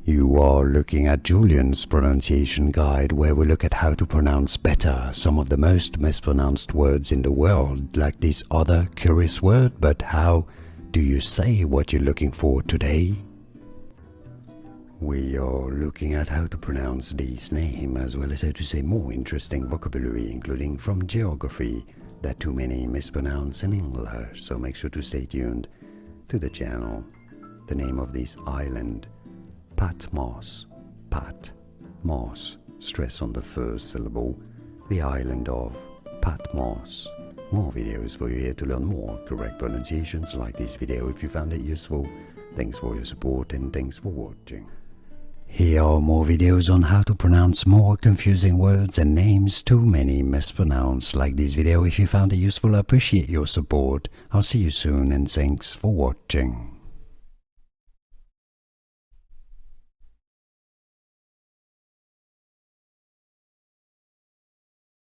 You are looking at Julian's pronunciation guide, where we look at how to pronounce better some of the most mispronounced words in the world, like this other curious word. But how do you say what you're looking for today? We are looking at how to pronounce this name, as well as how to say more interesting vocabulary, including from geography, that too many mispronounce in English, so make sure to stay tuned to the channel. The name of this island, Patmos. Patmos. Stress on the first syllable. The island of Patmos. More videos for you here to learn more correct pronunciations. Like this video if you found it useful. Thanks for your support and thanks for watching. Here are more videos on how to pronounce more confusing words and names too many mispronounced. Like this video if you found it useful. I appreciate your support. I'll see you soon and thanks for watching.